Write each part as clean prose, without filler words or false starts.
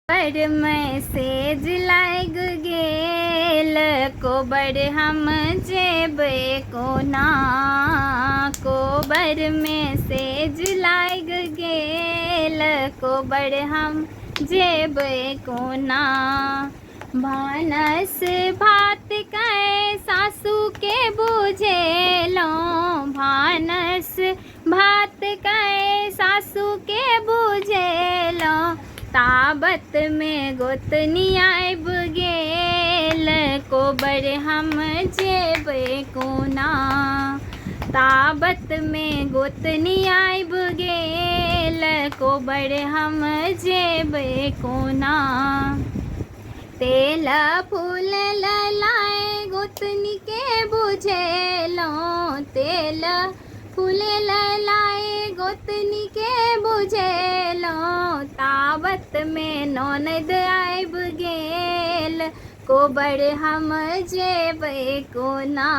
पर में सेज लाग गेल कोबर हम जेबै कोना। कोबर में सेज लाग गेल कोबर हम जेबै कोना। भानस भात कै सासू के बुझेलहुँ, भानस भात कै सासू के बुझेलहुँ। ताबत में गोतनी आबि गेल कोबर हम जेबै कोना। ताबत में गोतनी आबि गेल कोबर हम जेबै कोना। तेल फूल लाए गोतनी के बुझेलहुँ, तेल फूल लाए गोतनी के बुझेलहुँ। ताबत में ननद आबि गेल कोबर हम जेबै कोना।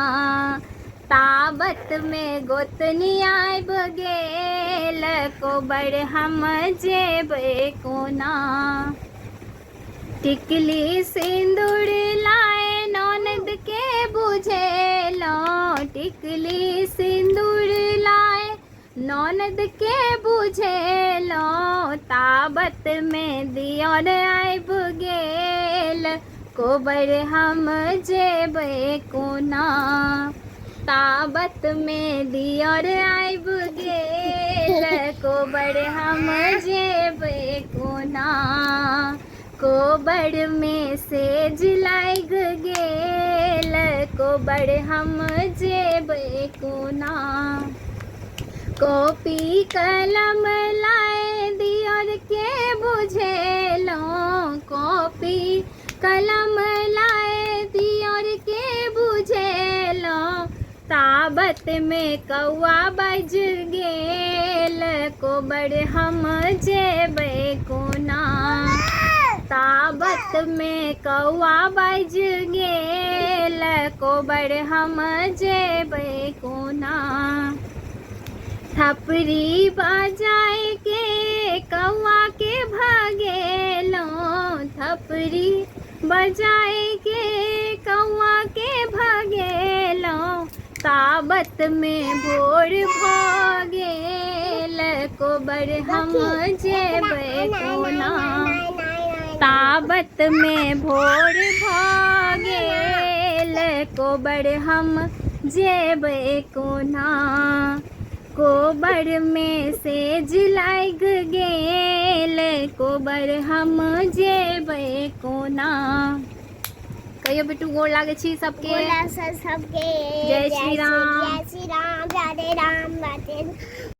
ताबत में गोतनी आबि गेल कोबर हम जेबै कोना। टिकली सिंदूर लाए ननद के बुझेलहुँ, टिकली सिंदूर लाए ननद के बुझेलहुँ। ताबत में दियर आबि गेल कोबर हम जेबै कोना। ताबत में दियर आबि गेल कोबर हम जेबै कोना। कोबर में सेज लाग गेल कोबर हम जेबै कोना। कॉपी कलम लाए दियर के बुझेलहुँ, कॉपी कलम लाए दियर के बुझेलहुँ। ताबत में कौआ बाजि गेल कोबर हम जेबै कोना। ताबत में कौआ बाजि गेल कोबर हम जेबै कोना। थपरी बजाए के कौआ के भगेलहुँ, थपरी बजाए के कौआ के भगेलहुँ। ताबत में भोर भऽ गेल कोबर हम जेबै कोना। ताबत में भोर भऽ गेल कोबर हम जेबै कोना। कोबर में सेज लाग गेल कोबर हम जेबै कोना। कहियो बेटू गोर लागै छी सबके। सबके जय श्री राम। जय श्री राम, राधे राम, राधे।